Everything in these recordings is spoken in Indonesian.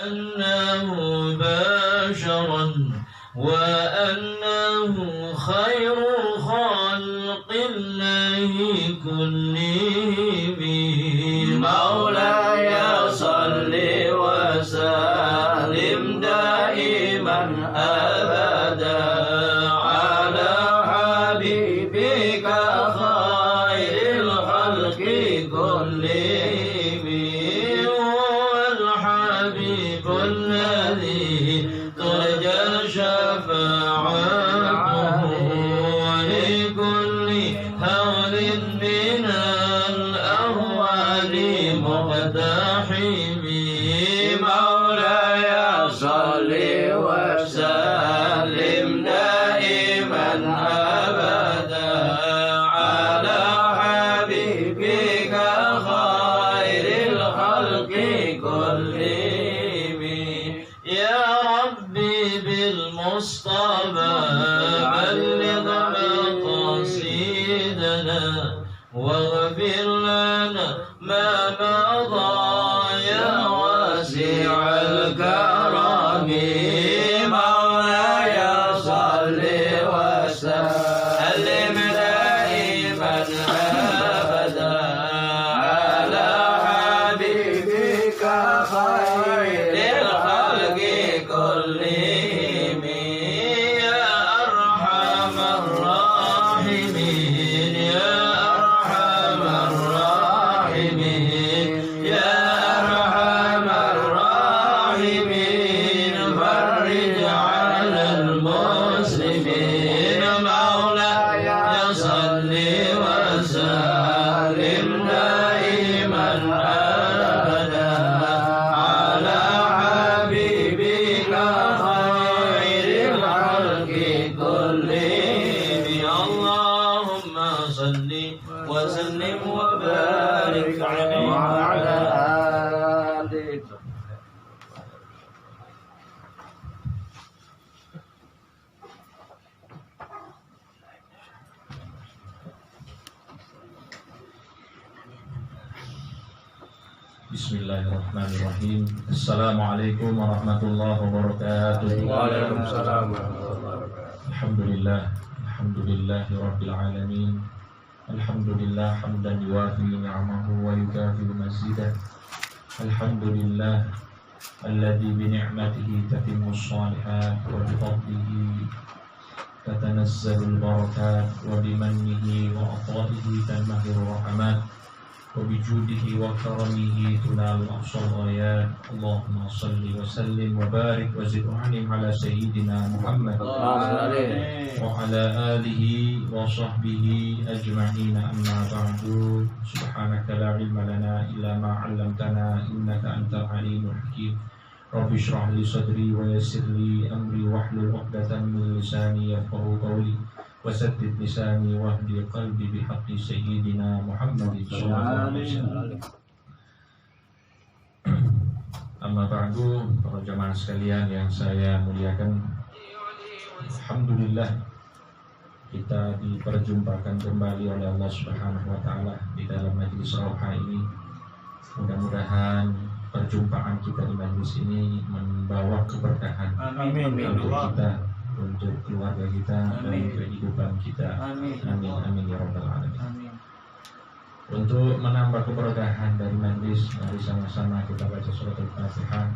أنه بشرا وأنه خير خلق الله كلهم مولاي صل وسلم دائما أبدا على حبيبك خير الخلق كلهم هو الحبيب الذي ترجى شفاعته ولكل هول من الأهوال مقتحم مولاي صل وسلم دائما أبدا على حبيبك خير الخلق كلهم يا ربي بالمصطفى بلغ مقاصدنا واغفر لنا ما مضى يا واسع الكرم مولاي صل وسلم دائما أبدا على حبيبك خير الخلق كلهم يا أرحم الراحمين يا أرحم الراحمين يا أرحم الراحمين فرج على المسلمين مولاي صل وسلم دائما أبدا على حبيبك خير الخلق كلهم اللهم صل وسلم وبارك عليه وعلى آله. Bismillahirrahmanirrahim. Assalamualaikum warahmatullahi wabarakatuh. Waalaikumsalam warahmatullahi wabarakatuh. Alhamdulillah, alhamdulillahi rabbil alamin. Alhamdulillah hamdan yuwafi ni'amahu wa yukafi mazidah. Alhamdulillah alladzi bi ni'matihi tatimmu shalihat wa bi fadlihi tatanazzalul barakat wa bi mannihi wa ata'ihi tanmahirur rahmat wa bi judihi wa karamihi tunal aqsal ghayat. Allahumma salli wa sallim wa barik wa zid wa anim ala sayyidina Muhammad wa ala alihi wa sahbihi ajma'in, amma ba'du. Subhanaka la ilma lana illa ma 'allamtana innaka antal alimul hakim. Rabbi shrah li sadri wa yassir li amri wahlul 'uqdatam min lisani yafqahu qawli wasaddid lisani wahdi qalbi bihaqqi sayyidina Muhammad sallallahu alaihi wasallam. Amma ba'du, para jamaah sekalian yang saya muliakan, alhamdulillah kita diperjumpakan kembali oleh Allah Subhanahu wa taala di dalam majelis Rauha ini. Mudah-mudahan perjumpaan kita di majelis ini membawa keberkahan untuk kita, untuk keluarga kita, dan kehidupan kita. Amin amin ya rabbal alamin. Untuk menambah keberkahan dari majlis, mari sama-sama kita baca surat Al-Fatihah.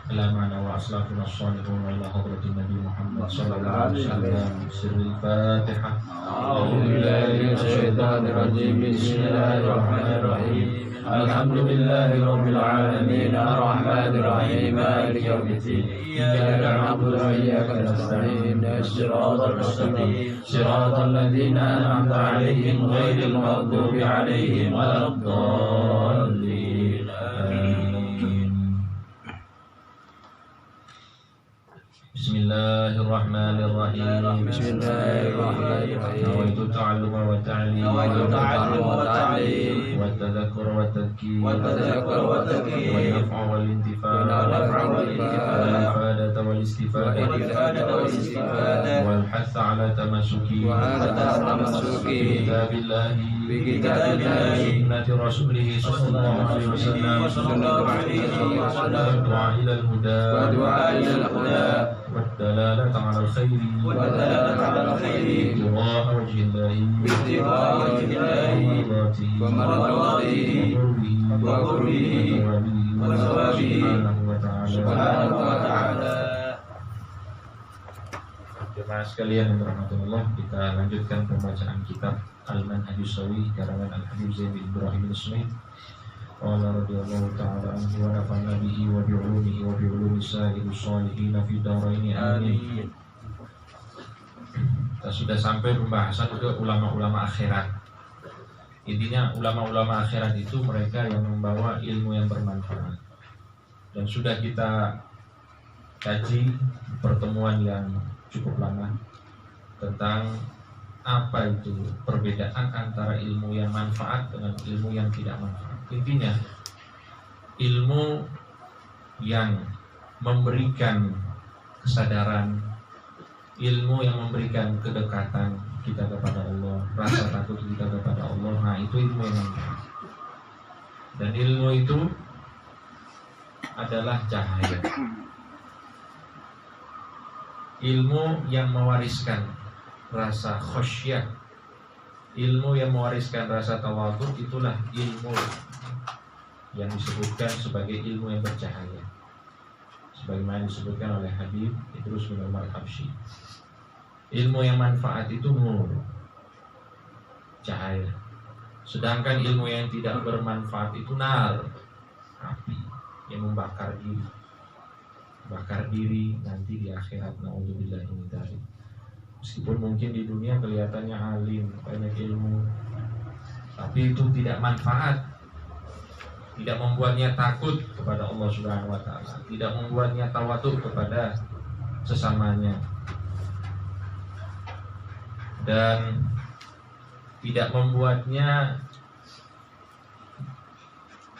Alamana wa aslafuna sholihun wa ila hadratin Nabi Muhammad sallallahu alaihi wasallam. Sirrul Fatihah. A'udzu billahi minasyaitonir rajim. Bismillahirrahmanirrahim. Alhamdulillahi rabbil alamin arrahmanir rahim maliki yaumiddin iyyaka na'budu wa iyyaka nasta'in ihdinas mustaqim siratal ladzina an'amta 'alaihim ghairil maghdubi 'alaihim waladdallin. Amin. Bismillahirrahmanirrahim. Bismillahirrahmanirrahim. Nawaitu ta'alluma wa ta'lim wa tadhakkura wa tadhkir wa naf'a wal intifa' wal ifadata wal والاستفادة والحث على تمسكه بكتاب الله وسنة رسوله صلى الله عليه وسلم والدعاء إلى الهدى والدلالة على الخير ابتغاء وجه الله ومرضاته وقربه وثوابه سبحانه وتعالى. Jemaah sekalian yang dirahmati Allah, kita lanjutkan pembacaan kitab Al-Manhajus Shawi karangan Al-Habib Zain bin Ibrahim Al-Sunaid. Qala radhiyallahu ta'ala anhu wa nafa'ana bihi wa bi'ulumihi wa bi'ulumi sa'irus shalihin fi dharain amin. Kita sudah sampai pembahasan ke ulama-ulama akhirat. Intinya ulama-ulama akhirat itu mereka yang membawa ilmu yang bermanfaat. Dan sudah kita kaji pertemuan yang cukup lama tentang apa itu perbedaan antara ilmu yang manfaat dengan ilmu yang tidak manfaat. Intinya ilmu yang memberikan kesadaran, ilmu yang memberikan kedekatan kita kepada Allah, rasa takut kita kepada Allah, nah itu ilmu yang manfaat. Dan ilmu itu adalah cahaya. Ilmu yang mewariskan rasa khasyah, ilmu yang mewariskan rasa tawadhu, itulah ilmu yang disebutkan sebagai ilmu yang bercahaya, sebagaimana disebutkan oleh Habib Idrus bin Umar Habsyi. Ilmu yang manfaat itu nur, cahaya. Sedangkan ilmu yang tidak bermanfaat itu nar, api yang membakar diri, bakar diri nanti di akhirat. Naudzubillah min dzalik. Meskipun mungkin di dunia kelihatannya alim, banyak ilmu, tapi itu tidak manfaat, tidak membuatnya takut kepada Allah Subhanahu wa taala, tidak membuatnya tawadhu kepada sesamanya, dan tidak membuatnya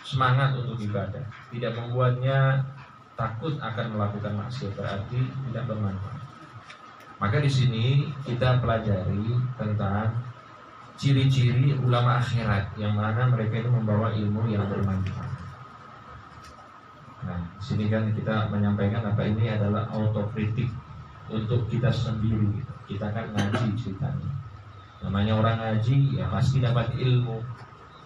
semangat untuk ibadah, tidak membuatnya takut akan melakukan maksiat, berarti tidak bermanfaat. Maka di sini kita pelajari tentang ciri-ciri ulama akhirat yang mana mereka itu membawa ilmu yang bermanfaat. Nah, di sini kan kita menyampaikan apa ini adalah autokritik untuk kita sendiri. Kita kan ngaji ceritanya. Namanya orang ngaji ya pasti dapat ilmu.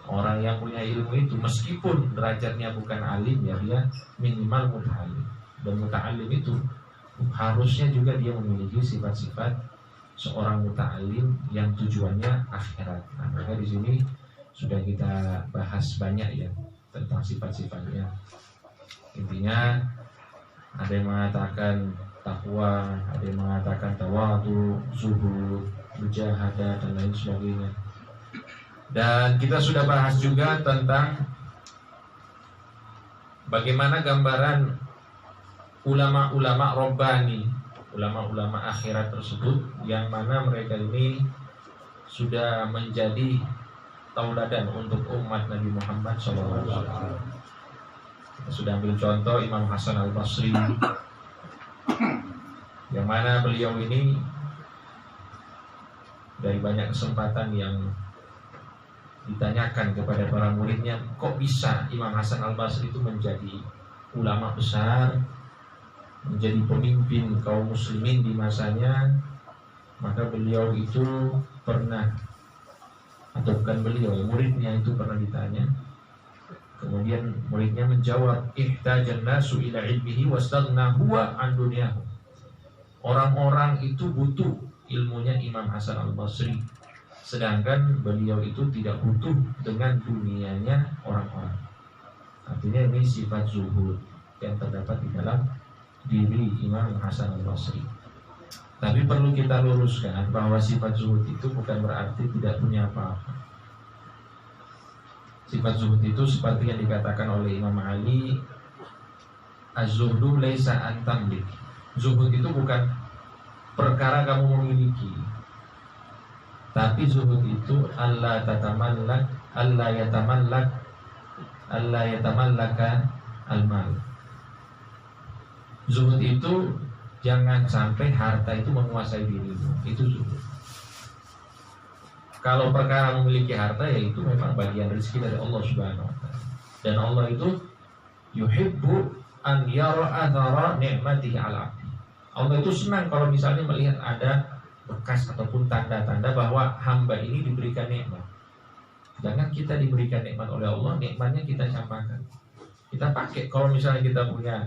Orang yang punya ilmu itu meskipun derajatnya bukan alim ya dia minimal muta'alim. Dan muta'alim itu harusnya juga dia memiliki sifat-sifat seorang muta'alim yang tujuannya akhirat. Nah, maka di sini sudah kita bahas banyak ya tentang sifat-sifatnya. Intinya ada yang mengatakan takwa, ada yang mengatakan tawadhu, zuhud, mujahadah dan lain sebagainya. Dan kita sudah bahas juga tentang bagaimana gambaran ulama-ulama Rabbani, ulama-ulama akhirat tersebut, yang mana mereka ini sudah menjadi tauladan untuk umat Nabi Muhammad SAW. Kita sudah ambil contoh Imam Hasan Al-Basri, yang mana beliau ini dari banyak kesempatan yang ditanyakan kepada para muridnya, kok bisa Imam Hasan Al-Basri itu menjadi ulama besar, menjadi pemimpin kaum muslimin di masanya. Maka beliau itu pernah, atau bukan beliau, muridnya itu pernah ditanya. Kemudian muridnya menjawab, ihtajan nasu ila ilmihi wastaghna huwa an dunyahu. Orang-orang itu butuh ilmunya Imam Hasan Al-Basri, sedangkan beliau itu tidak butuh dengan dunianya orang-orang. Artinya ini sifat zuhud yang terdapat di dalam diri Imam Hasan Al-Basri. Tapi perlu kita luruskan bahwa sifat zuhud itu bukan berarti tidak punya apa-apa. Sifat zuhud itu seperti yang dikatakan oleh Imam Ali, az-zuhdu laisa an tamlik. Zuhud itu bukan perkara kamu memiliki, tapi zuhud itu Allah tatamallak, Allah yatamallaka al-mal. Zuhud itu jangan sampai harta itu menguasai dirimu. Itu zuhud. Kalau perkara memiliki harta, ya itu memang bagian rezeki dari Allah Subhanahu wa Ta'ala. Dan Allah itu yuhibbu an yara athara ni'matihi 'ala 'abdi. Allah itu senang kalau misalnya melihat ada bekas ataupun tanda-tanda bahwa hamba ini diberikan nikmat. Sedangkan kita diberikan nikmat oleh Allah, nikmatnya kita campakkan. Kita pakai. Kalau misalnya kita punya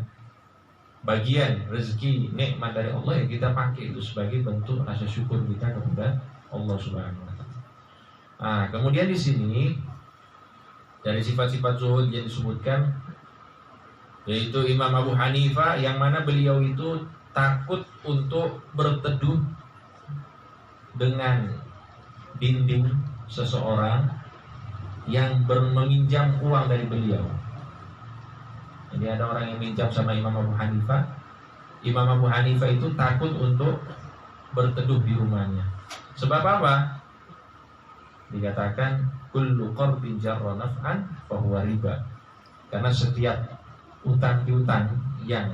bagian rezeki nikmat dari Allah, ya kita pakai itu sebagai bentuk rasa syukur kita kepada Allah Subhanahu wa Ta'ala. Nah, kemudian di sini dari sifat-sifat zuhud yang disebutkan, yaitu Imam Abu Hanifah, yang mana beliau itu takut untuk berteduh dengan dinding seseorang yang meminjam uang dari beliau. Jadi ada orang yang minjam sama Imam Abu Hanifah. Imam Abu Hanifah itu takut untuk berteduh di rumahnya. Sebab apa? Dikatakan kullu qardin jarra naf'an fa huwa riba. Karena setiap utang piutang yang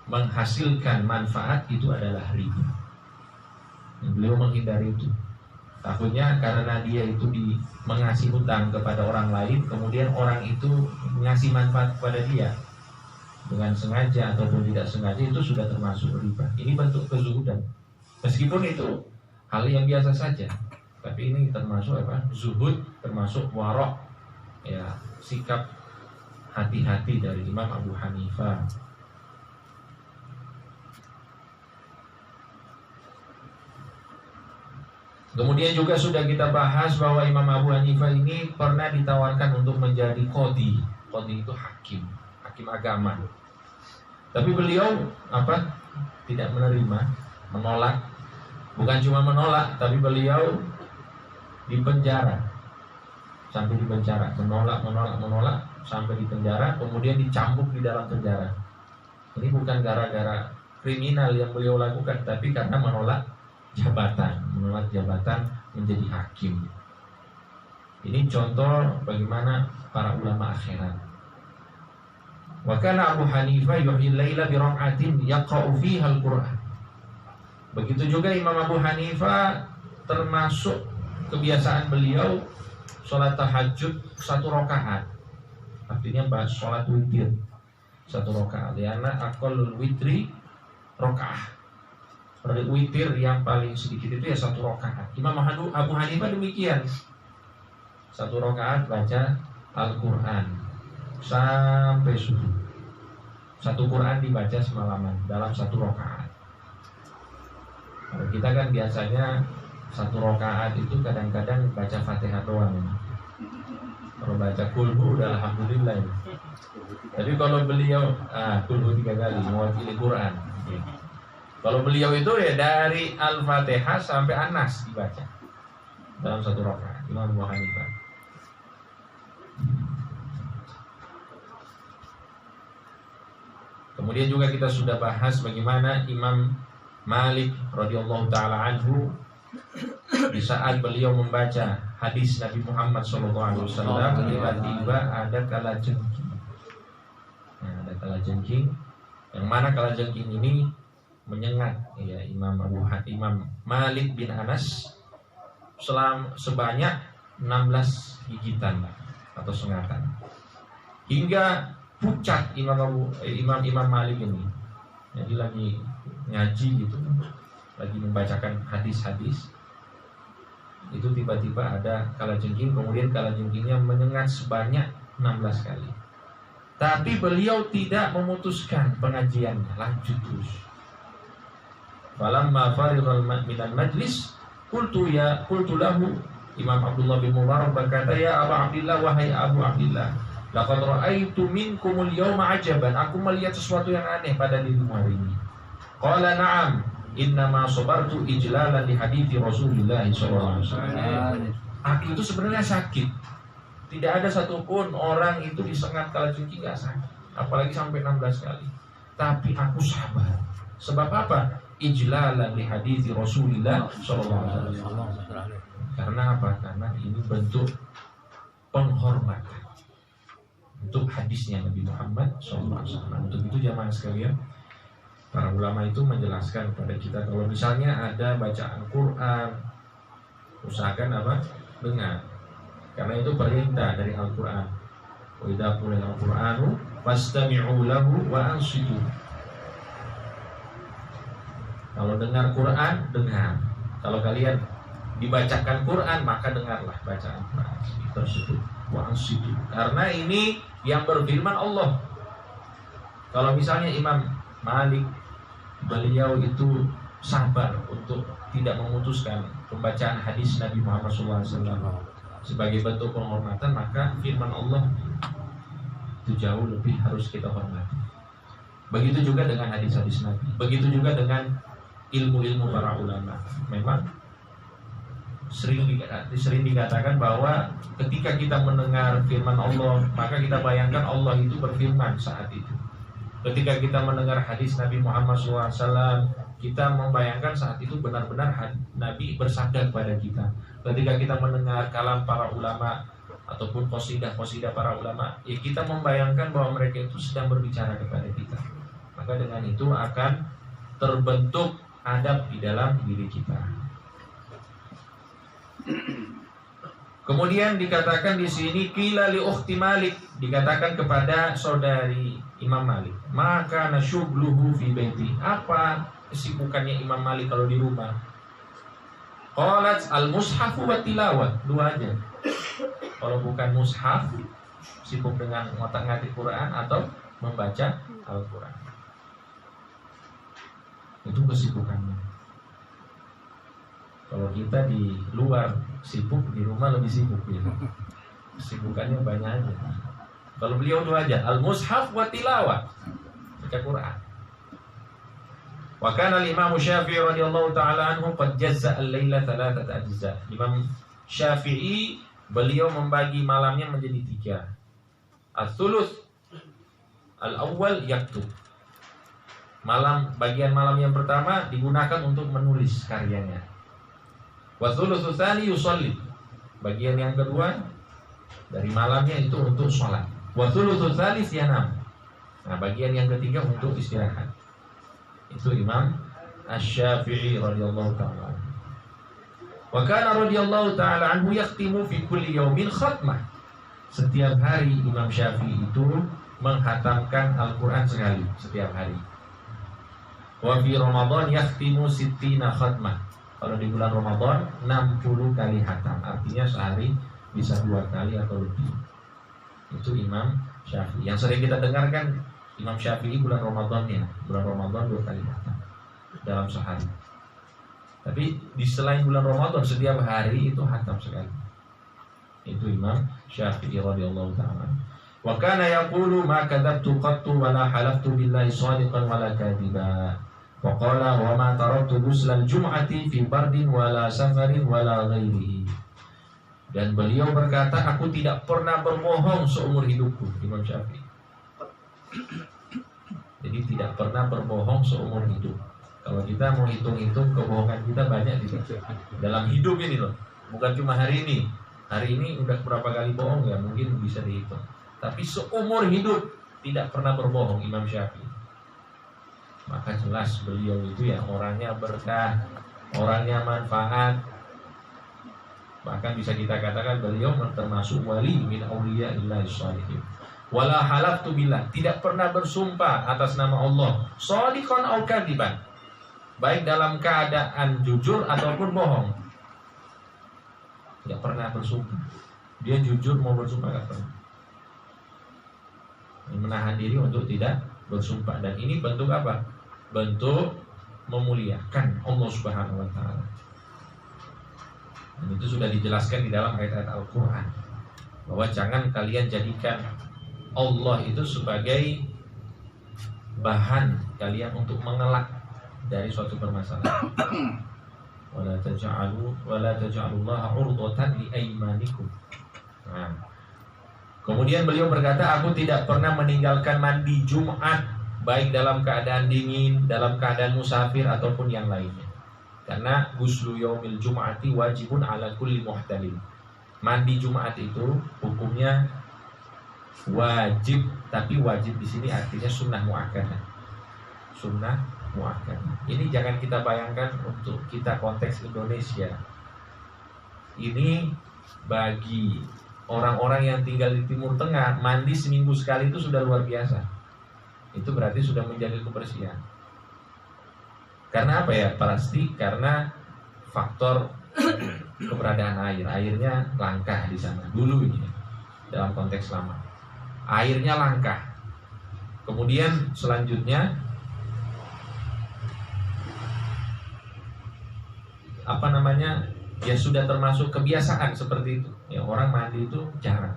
menghasilkan manfaat itu adalah riba. Beliau menghindari itu. Takutnya karena dia itu mengasih hutang kepada orang lain, kemudian orang itu mengasih manfaat kepada dia dengan sengaja ataupun tidak sengaja, itu sudah termasuk riba. Ini bentuk kezuhudan. Meskipun itu hal yang biasa saja, tapi ini termasuk apa? Zuhud, termasuk warok, ya, sikap hati-hati dari Imam Abu Hanifah. Kemudian juga sudah kita bahas bahwa Imam Abu Hanifah ini pernah ditawarkan untuk menjadi qadhi. Qadhi itu hakim agama. Tapi beliau apa? Tidak menerima, menolak. Bukan cuma menolak, tapi beliau dipenjara. Sampai dipenjara, menolak sampai dipenjara, kemudian dicambuk di dalam penjara. Ini bukan gara-gara kriminal yang beliau lakukan, tapi karena menolak jabatan menjadi hakim. Ini contoh bagaimana para ulama akhirat. Wa kana Abu Hanifah yuhyil laila bi rak'atin yaqra'u fiha al-Qur'an. Begitu juga Imam Abu Hanifah, termasuk kebiasaan beliau salat tahajud 1 rakaat. Artinya bahas salat witir 1 rakaat. Liana aqallul witri rakaah. Witir yang paling sedikit itu ya 1 rakaat. Imam Abu Hanifah demikian, 1 rakaat baca Al-Quran sampai subuh. 1 Quran dibaca semalaman dalam 1 rakaat. Kalau kita kan biasanya 1 rakaat itu kadang-kadang baca Fatihah doang. Kalau baca kulhu udah alhamdulillah. Tapi kalau beliau kulhu 3 kali mewakili Quran. Kalau beliau itu ya dari Al-Fatihah sampai An-Nas dibaca dalam 1 rakaat. Imam Abu Hanifah. Kemudian juga kita sudah bahas bagaimana Imam Malik radhiyallahu taala anhu di saat beliau membaca hadis Nabi Muhammad SAW, tiba-tiba ada kalajengking. Nah, ada kalajengking, yang mana kalajengking ini menyengat ya Imam Malik bin Anas sebanyak 16 gigitan atau sengatan, hingga pucat Imam Malik ini. Jadi lagi ngaji gitu, lagi membacakan hadis-hadis, itu tiba-tiba ada kalajengking, kemudian kalajengkingnya menyengat sebanyak 16 kali. Tapi beliau tidak memutuskan pengajiannya, lanjut terus. Falamma farighal minal majlis qultu lahu, Imam Abdullah bin Mubarak berkata, ya Abu Abdillah, wahai Abu Abdillah, laqad ra'aitu minkumul yawma ajaban, aku melihat sesuatu yang aneh pada dirimu hari ini. Qala na'am, innama sabartu ijlalan li hadithi Rasulullah sallallahu alaihi wasallam. Aku itu sebenarnya sakit. Tidak ada satupun orang itu disengat kalajengking enggak sakit, apalagi sampai 16 kali. Tapi aku sabar. Sebab apa? Ijlalan li hadithi Rasulullah sallallahu alaihi wasallam. Karena apa? Karena ini bentuk penghormatan untuk hadisnya Nabi Muhammad SAW. Untuk itu jamaah sekalian, Para ulama itu menjelaskan kepada kita kalau misalnya ada bacaan Quran, usahakan apa? Dengar. Karena itu perintah dari Al-Quran. Wa idza quri'a al-Qur'anu fastami'u lahu wa ansitu. Kalau dengar Quran, dengar. Kalau kalian dibacakan Quran, maka dengarlah bacaan Quran tersebut. Wa ansitu. Karena ini yang berfirman Allah. Kalau misalnya Imam Malik, beliau itu sabar untuk tidak memutuskan pembacaan hadis Nabi Muhammad SAW sebagai bentuk penghormatan, maka firman Allah itu jauh lebih harus kita hormati. Begitu juga dengan hadis-hadis Nabi, begitu juga dengan ilmu-ilmu para ulama. Memang sering dikatakan bahwa ketika kita mendengar firman Allah, maka kita bayangkan Allah itu berfirman saat itu. Ketika kita mendengar hadis Nabi Muhammad SAW, kita membayangkan saat itu benar-benar Nabi bersabda kepada kita. Ketika kita mendengar kalam para ulama ataupun qasidah-qasidah para ulama, ya kita membayangkan bahwa mereka itu sedang berbicara kepada kita. Maka dengan itu akan terbentuk adab di dalam diri kita. Kemudian dikatakan di sini qila li ukhti Malik, dikatakan kepada saudari Imam Malik, maka nasyugluhu fi baiti. Apa kesibukannya Imam Malik kalau di rumah? Qalat al-mushaf wa tilawah, dua aja. Kalau bukan mushaf, sibuk dengan ngotak-ngatik Quran atau membaca Al-Quran. Itu kesibukannya. Kalau kita di luar sibuk, di rumah lebih sibuk ya. Kesibukannya banyak aja. Kalau beliau dua aja, al-mushaf wa tilawah, baca Quran. Wa kana al-Imam Syafi'i radhiyallahu taala anhu qad jazza al-laila thalathata ajza. Imam Syafi'i beliau membagi malamnya menjadi 3. Ats-tsuluts al-awwal yaktub. Bagian malam yang pertama digunakan untuk menulis karyanya. Wa tsuluts tsani yusalli. Bagian yang kedua dari malamnya itu untuk sholat. Wa tsuluts tsalits yanam. Nah, bagian yang ketiga untuk istirahat. Itu Imam Asy-Syafi'i radhiyallahu ta'ala. Wa kana radhiyallahu ta'ala anhu yakhtimu fi kulli yaumin khatmah. Setiap hari Imam Syafi'i itu menghatamkan Al-Quran sekali setiap hari. Wa fi Ramadan yakhtimu 60 khatmah. Kalau di bulan Ramadan 60 kali hatam. Artinya sehari bisa 2 kali atau lebih. Itu Imam Syafi'i. Yang sering kita dengarkan Imam Syafi'i bulan Ramadannya. Bulan Ramadan 2 kali hatam dalam sehari. Tapi di selain bulan Ramadan setiap hari itu hatam sekali. Itu Imam Syafi'i radhiyallahu ta'ala. Wa kana yaqulu ma kadzabtu qattu wa la halaftu billahi shadiqan wa la kadhiba. Wa qala wa ma taraktu ghusla al-jum'ati fi bardin wa la safarin wa la ghairihi. Dan beliau berkata, aku tidak pernah berbohong seumur hidupku. Imam Syafi'i. Jadi tidak pernah berbohong seumur hidup. Kalau kita mau hitung-hitung kebohongan kita banyak dalam hidup ini loh. Bukan cuma hari ini. Hari ini udah berapa kali bohong ya, mungkin bisa dihitung. Tapi seumur hidup tidak pernah berbohong Imam Syafi'i. Maka jelas beliau itu ya orangnya berkah, orangnya manfaat. Bahkan bisa kita katakan beliau termasuk wali min auliya'illahi shalihin. Wala halaftu billah, tidak pernah bersumpah atas nama Allah shadiqan au kadiban, baik dalam keadaan jujur ataupun bohong. Tidak pernah bersumpah. Dia jujur mau bersumpah tidak pernah. Menahan diri untuk tidak bersumpah. Dan ini bentuk apa? Bentuk memuliakan Allah Subhanahu wa ta'ala. Dan itu sudah dijelaskan di dalam ayat-ayat Al-Quran, bahwa jangan kalian jadikan Allah itu sebagai bahan kalian untuk mengelak dari suatu permasalahan. Wala taj'alullaha 'urdatan li aymanikum. Nah, kemudian beliau berkata, aku tidak pernah meninggalkan mandi Jumat, baik dalam keadaan dingin, dalam keadaan musafir ataupun yang lainnya. Karena ghuslu yaumil jum'ati wajibun ala kulli muhtalim. Mandi Jumat itu hukumnya wajib, tapi wajib di sini artinya sunnah muakkadah. sunnah muakkadah. Ini jangan kita bayangkan untuk kita konteks Indonesia. Ini bagi orang-orang yang tinggal di Timur Tengah, mandi seminggu sekali itu sudah luar biasa. Itu berarti sudah menjaga kebersihan. Karena apa ya? Pasti karena faktor keberadaan air. Airnya langka di sana dulu ini dalam konteks lama. Airnya langka. Kemudian selanjutnya ya sudah termasuk kebiasaan seperti itu. Ya, orang mandi itu jarang.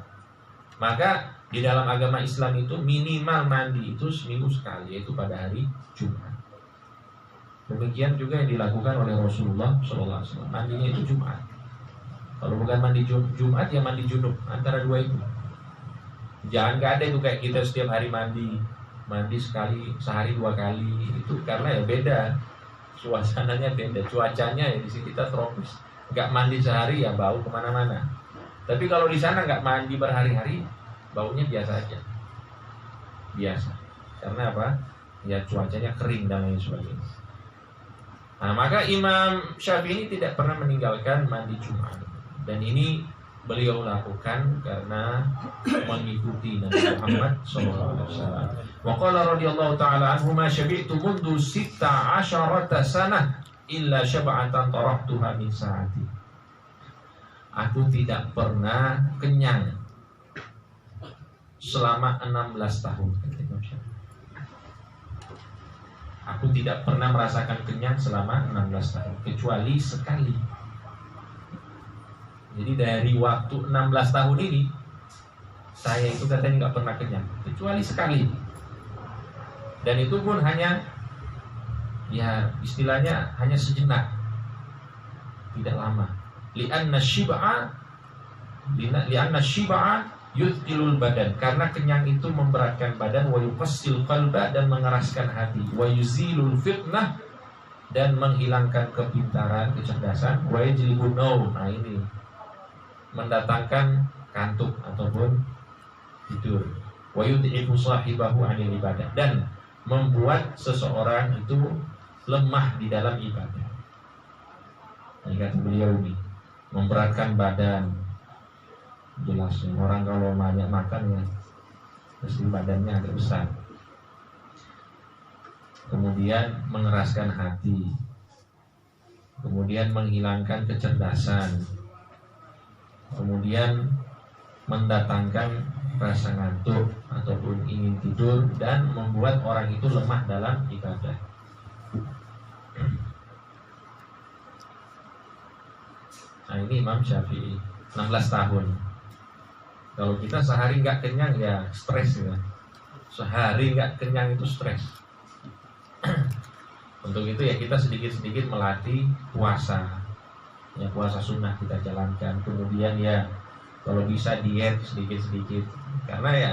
Maka di dalam agama Islam itu minimal mandi itu seminggu sekali, yaitu pada hari Jumat. Demikian juga yang dilakukan oleh Rasulullah SAW. Mandinya itu Jumat. Kalau bukan mandi Jumat ya mandi junub, antara dua itu. Jangan gak ada itu kayak kita setiap hari mandi sekali, sehari 2 kali. Itu karena ya beda, suasananya beda, cuacanya ya di sini kita tropis. Gak mandi sehari ya bau kemana-mana. Tapi kalau di sana gak mandi berhari-hari, baunya biasa aja. Biasa. Karena apa? Ya cuacanya kering dan lain sebagainya. Nah, maka Imam Syafi'i tidak pernah meninggalkan mandi Jumat. Dan ini beliau lakukan karena mengikuti Nabi Muhammad SAW. Wa qala radhiyallahu ta'ala anhu ma syabi'tu mundu 16 sanah illa syab'atan taraktuha min sa'ati. Aku tidak pernah kenyang selama 16 tahun. Aku tidak pernah merasakan kenyang selama 16 tahun kecuali sekali. Jadi dari waktu 16 tahun ini saya itu katanya nggak pernah kenyang kecuali sekali. Dan itu pun hanya ya istilahnya hanya sejenak, tidak lama. Li'anna syib'a yuthqilul badan, karena kenyang itu memberatkan badan, wa yuqassil qalba, dan mengeraskan hati, wa yuzilul fitnah, dan menghilangkan kepintaran, kecerdasan, wa yajlibun naum. Nah ini mendatangkan kantuk ataupun tidur, wa yud'ifu sahibahu 'anil ibadah, dan membuat seseorang itu lemah di dalam ibadah. Ini kata beliau ini, memberatkan badan. Jelas orang kalau banyak makan ya pasti badannya agak besar. Kemudian mengeraskan hati, kemudian menghilangkan kecerdasan, kemudian mendatangkan rasa ngantuk ataupun ingin tidur, dan membuat orang itu lemah dalam ibadah. Nah ini Imam Syafi'i 16 tahun. Kalau kita sehari nggak kenyang ya stres ya. Sehari nggak kenyang itu stres. Untuk itu ya kita sedikit-sedikit melatih puasa. Ya puasa sunnah kita jalankan. Kemudian ya kalau bisa diet sedikit-sedikit. Karena ya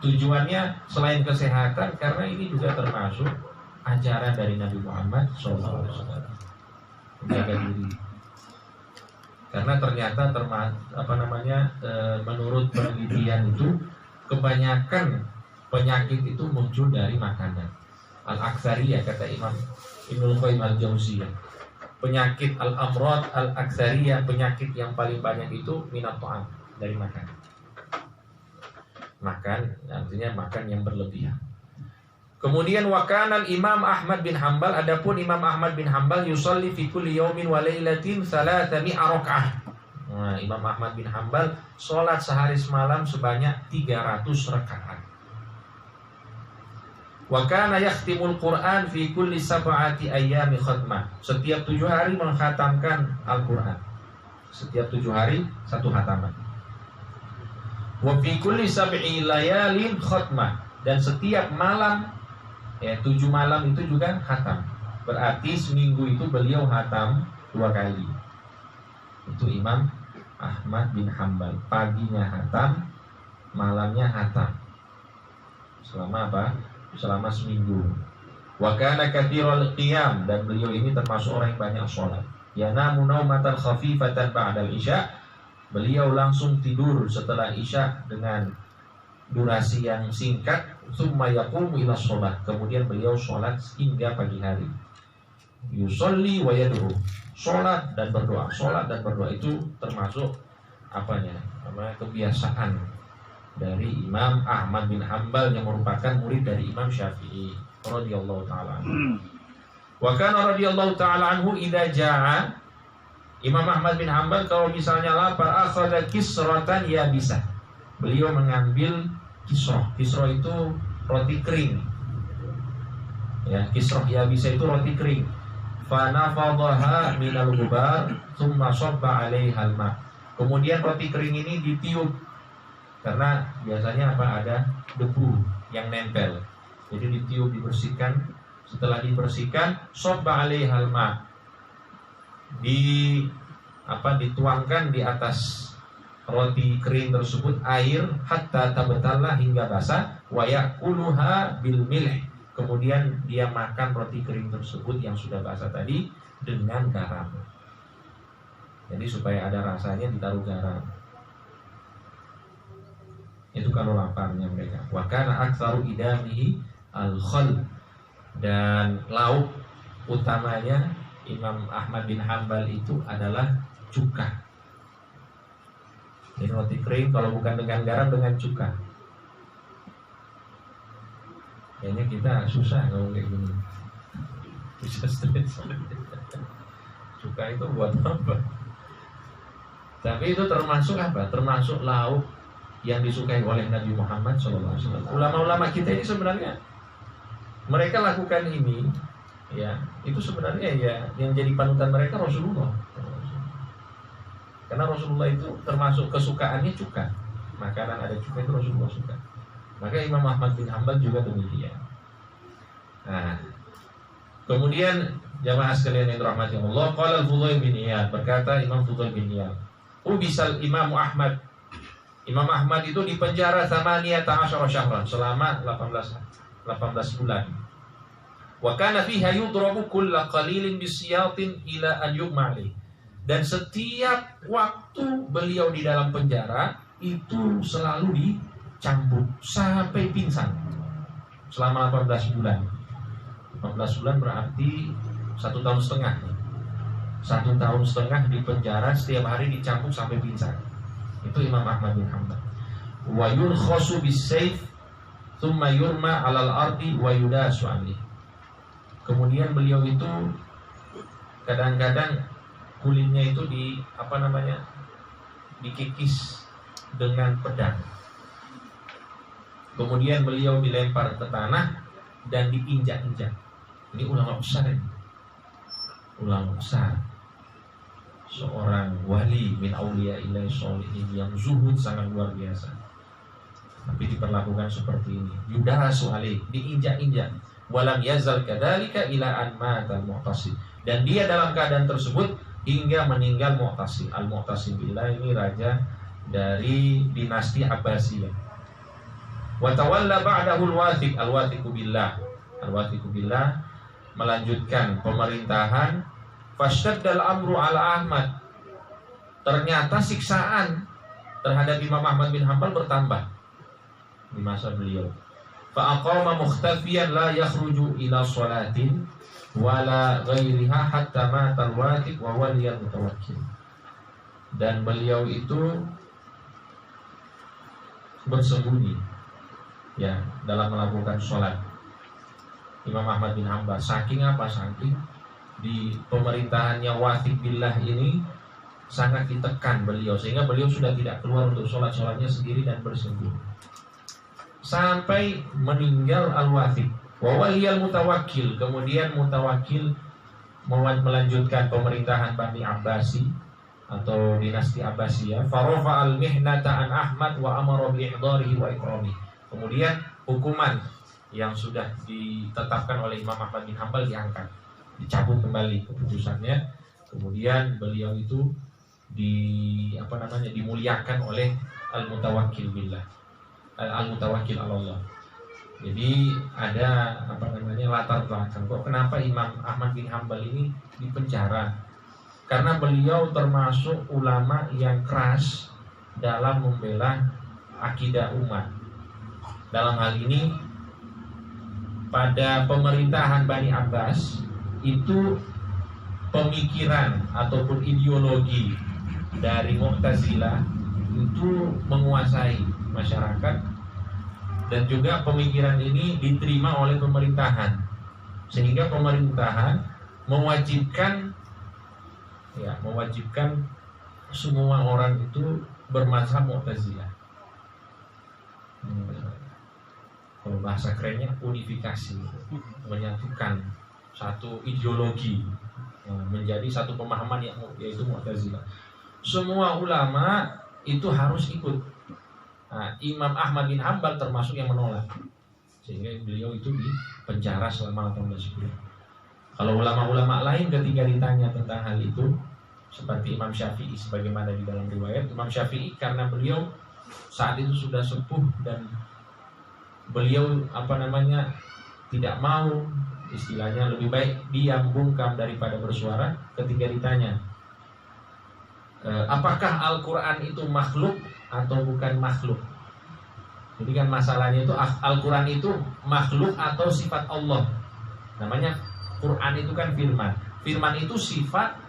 tujuannya selain kesehatan, karena ini juga termasuk ajaran dari Nabi Muhammad SAW. Menjaga diri. Karena ternyata menurut penelitian itu kebanyakan penyakit itu muncul dari makanan. Al-aktsariyah, kata Imam Ibnul Qayyim al-Jauziyah. Penyakit al-amrad al-aktsariyah, penyakit yang paling banyak itu minat ta'am, dari makan. Makan artinya makan yang berlebihan. Kemudian wakanan Imam Ahmad bin Hanbal, adapun Imam Ahmad bin Hanbal yusalli fi kulli yaumin wa lailatin 300 rakaah. Nah, Imam Ahmad bin Hanbal salat sehari semalam sebanyak 300 rakaat. Wa kana yakhtimul Qur'an fi kulli 7 ayyami khatmah. Setiap 7 hari mengkhatamkan Al-Qur'an. Setiap 7 hari satu khataman. Wa fi kulli 7 layalin khatmah, dan setiap malam ya 7 malam itu juga khatam. Berarti seminggu itu beliau khatam 2 kali. Itu Imam Ahmad bin Hanbal. Paginya khatam, malamnya khatam. Selama apa? Selama seminggu. Wa kana katsirul qiyam, dan beliau ini termasuk orang yang banyak sholat. Yanamu naumatan khafifatan ba'dal isya. Beliau langsung tidur setelah isya dengan durasi yang singkat. tsumma yaqumu ila shalah, kemudian beliau sholat hingga pagi hari. Yusolli wa yad'u, sholat dan berdoa. Sholat dan berdoa itu termasuk kebiasaan dari Imam Ahmad bin Hanbal yang merupakan murid dari Imam Syafi'i radhiyallahu taala anhu. Wa kana radhiyallahu taala anhu idza jaa, Imam Ahmad bin Hanbal kalau misalnya lapar, akhadha kisratan yabisah, beliau mengambil kisroh. Kisroh itu roti kering. Ya, kisroh yabisah itu roti kering. Fa nafadhaha minal ghubar thumma sabba 'alaiha al-ma. Kemudian roti kering ini ditiup karena biasanya ada debu yang nempel. Jadi ditiup, dibersihkan. Setelah dibersihkan, sabba 'alaiha al-ma, dituangkan di atas roti kering tersebut air hatta tabtalla, hingga basah, wa ya'kuluha bil milh, kemudian dia makan roti kering tersebut yang sudah basah tadi dengan garam. Jadi supaya ada rasanya ditaruh garam. Itu kalau laparnya mereka. Wa kana aktsaru idamihi al-khal, dan lauk utamanya Imam Ahmad bin Hanbal itu adalah cuka. Ini roti kering kalau bukan dengan garam, dengan cuka. Kayaknya kita susah kalau kayak gini. Bisa stres. Cuka itu buat apa? Tapi itu termasuk apa? Termasuk lauk yang disukai oleh Nabi Muhammad SAW. Ulama-ulama kita ini sebenarnya mereka lakukan ini, ya, itu sebenarnya ya yang jadi panutan mereka Rasulullah. Karena Rasulullah itu termasuk kesukaannya cuka. Makanan ada cuka itu Rasulullah suka. Maka Imam Ahmad bin Hanbal juga demikian. Nah, kemudian jamaah sekalian yang dirahmati Allah, qala Fudail bin Iyad, berkata Imam Fudail bin Iyad, ubisal Imam Ahmad. Imam Ahmad itu dipenjara 18 syahran, selama 18 bulan. Wa kana fiha yudrabu kulla qalilin bisiyatin ila an yughmali. Dan setiap waktu beliau di dalam penjara itu selalu dicambuk sampai pingsan selama 18 bulan. 18 bulan berarti 1 tahun setengah. 1 tahun setengah di penjara, setiap hari dicambuk sampai pingsan. Itu Imam Ahmad bin Hanbal. Wa yurkhasu bis-sayf thumma yurma 'alal ardi wa yudasu 'alaihi. Kemudian beliau itu kadang-kadang kulitnya itu dikikis dengan pedang. Kemudian beliau dilempar ke tanah dan diinjak-injak. Ini ulama besar ini. Ulama besar. Seorang wali min auliya ilahi sholihin yang zuhud sangat luar biasa. Tapi diperlakukan seperti ini. Yudasu alaih, diinjak-injak. Walam yazal kadzalika ila an mata Mu'tasim. Dan dia dalam keadaan tersebut hingga meninggal Mu'tasim. Al-Mu'tasim billah ini raja dari dinasti Abbasiyah. Wa tawalla ba'dahu al-Wathiq. Al-Wathiq billah. Al-Wathiq billah melanjutkan pemerintahan. Fashaddal amru ala Ahmad. Ternyata siksaan terhadap Imam Ahmad bin Hanbal bertambah di masa beliau. Fa aqama mukhtafiyan la yakhruju ila sholatin wala ghairiha hatta mata al-Wathiq wa waliyal mutawakkil. Dan beliau itu bersembunyi ya dalam melakukan sholat. Imam Ahmad bin Hanbal saking di pemerintahannya Wathiq billah ini sangat ditekan beliau, sehingga beliau sudah tidak keluar untuk sholat-sholatnya sendiri dan bersembunyi sampai meninggal Al-Wathiq. Wa waliyal mutawakkil, kemudian Mutawakkil melanjutkan pemerintahan Bani Abbasi atau dinasti Abbasiyah. Farafa al-mihnata an Ahmad wa amara bi ihdarihi wa ikrami. Kemudian hukuman yang sudah ditetapkan oleh Imam Ahmad bin Hanbal diangkat, dicabut kembali keputusannya. Kemudian beliau itu dimuliakan oleh Al-Mutawakkil billah, Al-Mutawakkil Allah. Jadi ada latar belakang kok kenapa Imam Ahmad bin Hanbal ini dipenjara. Karena beliau termasuk ulama yang keras dalam membela akidah umat. Dalam hal ini pada pemerintahan Bani Abbas itu pemikiran ataupun ideologi dari Mu'tazilah itu menguasai masyarakat, dan juga pemikiran ini diterima oleh pemerintahan, sehingga pemerintahan mewajibkan semua orang itu bermazhab Mu'tazilah. Kalau bahasa kerennya unifikasi, menyatukan satu ideologi menjadi satu pemahaman yaitu Mu'tazilah. Semua ulama itu harus ikut. Nah, Imam Ahmad bin Hanbal termasuk yang menolak, sehingga beliau itu dipenjara selama 18 bulan. Kalau ulama-ulama lain ketika ditanya tentang hal itu, seperti Imam Syafi'i sebagaimana di dalam riwayat, Imam Syafi'i karena beliau saat itu sudah sepuh dan beliau tidak mau, istilahnya lebih baik diam bungkam daripada bersuara. Ketika ditanya apakah Al-Quran itu makhluk atau bukan makhluk, jadi kan masalahnya itu Al-Quran itu makhluk atau sifat Allah. Namanya Quran itu kan firman. Firman itu sifat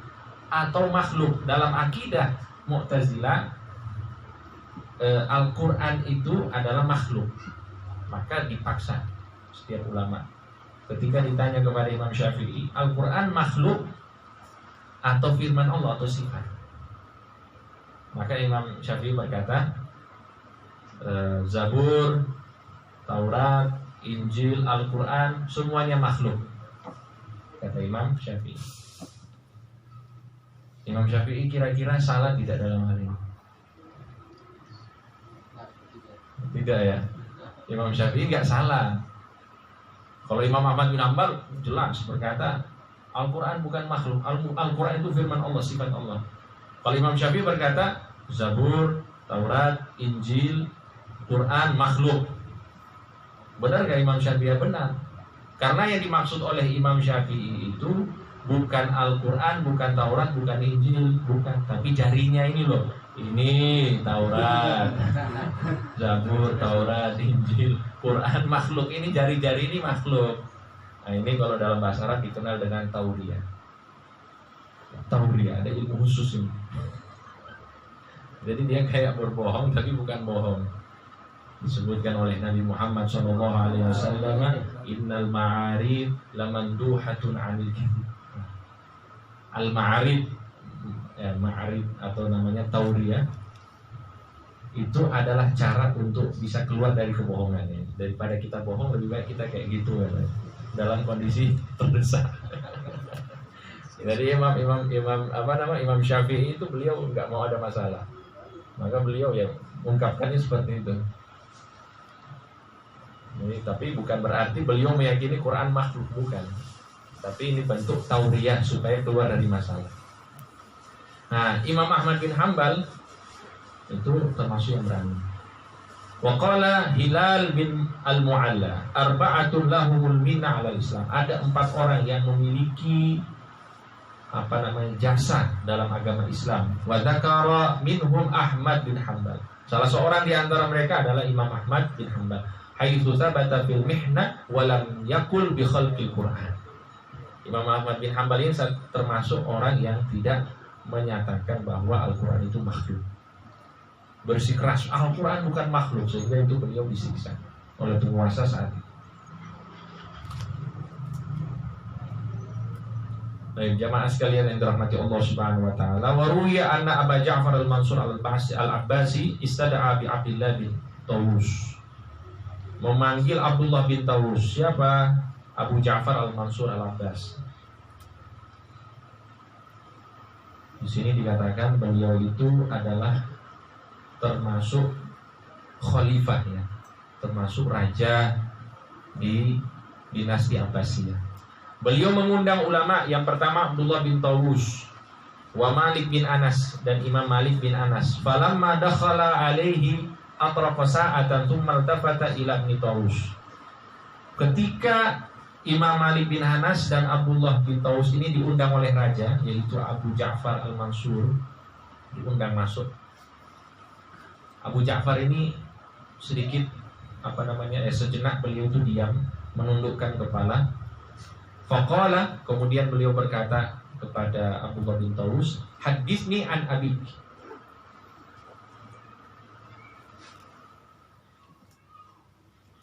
atau makhluk. Dalam akidah Mu'tazilah Al-Quran itu adalah makhluk. Maka dipaksa setiap ulama ketika ditanya kepada Imam Syafi'i, Al-Quran makhluk atau firman Allah atau sifat, maka Imam Syafi'i berkata Zabur, Taurat, Injil, Al-Quran semuanya makhluk, kata Imam Syafi'i. Imam Syafi'i kira-kira salah tidak dalam hal ini? Tidak ya. Imam Syafi'i nggak salah. Kalau Imam Ahmad bin Hanbal jelas berkata Al-Quran bukan makhluk, Al-Quran itu firman Allah, sifat Allah. Kalau Imam Syafi'i berkata Zabur, Taurat, Injil, Quran makhluk. Benar gak Imam Syafi'i? Benar. Karena yang dimaksud oleh Imam Syafi'i itu bukan Al-Quran, bukan Taurat, bukan Injil, bukan, tapi jarinya ini loh. Ini Taurat, Zabur, Taurat, Injil, Quran makhluk. Ini jari-jari ini makhluk. Nah ini kalau dalam bahasa Arab dikenal dengan tauriyah. Tauriyah, ada ilmu khusus ini. Jadi dia kayak berbohong tapi bukan bohong. Disebutkan oleh Nabi Muhammad SAW, Innal ma'arif lamanduhatun anil kadhib. Al-ma'arif, ma'arif atau namanya tauriyah, itu adalah cara untuk bisa keluar dari kebohongan ya. Daripada kita bohong, lebih baik kita kayak gitu ya, dalam kondisi terdesak. Jadi Imam Syafi'i itu beliau nggak mau ada masalah, maka beliau ya ungkapkannya seperti itu. Jadi, tapi bukan berarti beliau meyakini Quran makhluk, bukan. Tapi ini bentuk tauriyah supaya keluar dari masalah. Nah, Imam Ahmad bin Hanbal itu termasuk yang berani. Wa qala Hilal bin Al-Mu'alla, arba'atun lahumul minna 'alal Islam. Ada 4 orang yang memiliki jasa dalam agama Islam. Wa dzakara minhum Ahmad bin Hanbal. Salah seorang di antara mereka adalah Imam Ahmad bin Hanbal. Haitsu tsabata fil mihna wa lam yakul bi khalqil Quran. Imam Ahmad bin Hanbal ini termasuk orang yang tidak menyatakan bahwa Al-Quran itu makhluk. Bersikeras Al-Quran bukan makhluk, sehingga itu beliau disiksa oleh penguasa saat itu. Baik, jamaah sekalian yang dirahmati Allah Subhanahu wa taala, wa ruwiya anna Abu Ja'far al-Mansur al-Abbasi istada'a bi Abdullah bin Tawus. Memanggil Abdullah bin Tawus. Siapa? Abu Ja'far al-Mansur al-Abbas. Di sini dikatakan beliau itu adalah termasuk khalifah ya, termasuk raja di dinasti Abbasiyah. Beliau mengundang ulama, yang pertama Abdullah bin Tawus, wa Malik bin Anas, dan Imam Malik bin Anas. Falamma dakhala alaihi atrafa sa'atan thumma iltafata ila Ibn Tawus. Ketika Imam Malik bin Anas dan Abdullah bin Tawus ini diundang oleh raja, yaitu Abu Ja'far al-Mansur, diundang masuk. Abu Ja'far ini sedikit sejenak beliau itu diam, menundukkan kepala. Faqala, kemudian beliau berkata kepada Abdullah bin Tawus, haditsni an abik.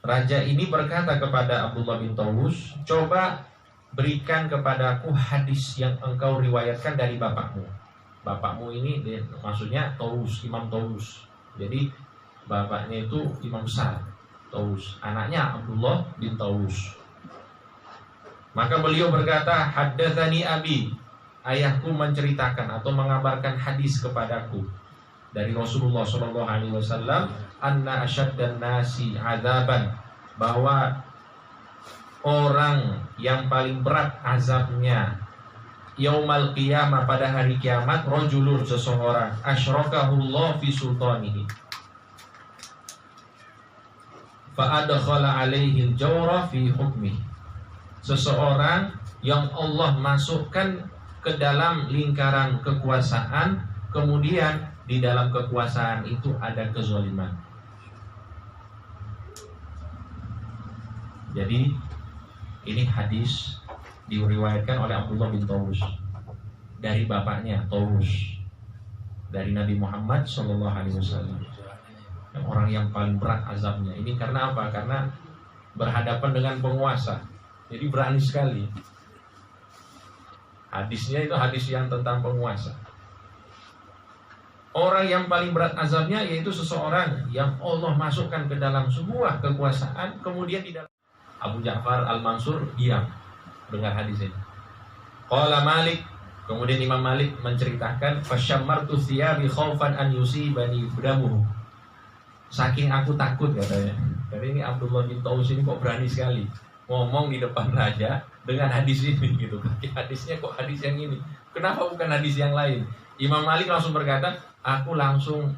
Raja ini berkata kepada Abdullah bin Tawus, coba berikan kepadaku hadis yang engkau riwayatkan dari bapakmu. Bapakmu ini maksudnya Tawus, Imam Tawus. Jadi bapaknya itu imam besar, Tawus. Anaknya Abdullah bin Tawus. Maka beliau berkata, haddatsani abi, ayahku menceritakan atau mengabarkan hadis kepadaku dari Rasulullah SAW, anna asyaddan nasi azaban, bahwa orang yang paling berat azabnya yaumal qiyamah, pada hari kiamat, rajulun, seseorang, asyrokahullah fi sultanihi, fa adkhala alaihi al-jawra fi hukmihi, seseorang yang Allah masukkan ke dalam lingkaran kekuasaan, kemudian di dalam kekuasaan itu ada kezaliman. Jadi ini hadis diriwayatkan oleh Abdullah bin Tawus dari bapaknya Tawus, dari Nabi Muhammad SAW, orang yang paling berat azabnya. Ini karena apa? Karena berhadapan dengan penguasa, jadi berani sekali. Hadisnya itu hadis yang tentang penguasa. Orang yang paling berat azabnya yaitu seseorang yang Allah masukkan ke dalam sebuah kekuasaan, kemudian di dalam. Abu Ja'far Al-Mansur diam dengar hadis ini. Qala Malik, kemudian Imam Malik menceritakan, fasyammartu thiyabi khaufan an yusibani damuhu. Saking aku takut, katanya. Karena ini Abdullah bin Tawus ini kok berani sekali ngomong di depan raja dengan hadis ini gitu. Hadisnya kok hadis yang ini? Kenapa bukan hadis yang lain? Imam Malik langsung berkata, aku langsung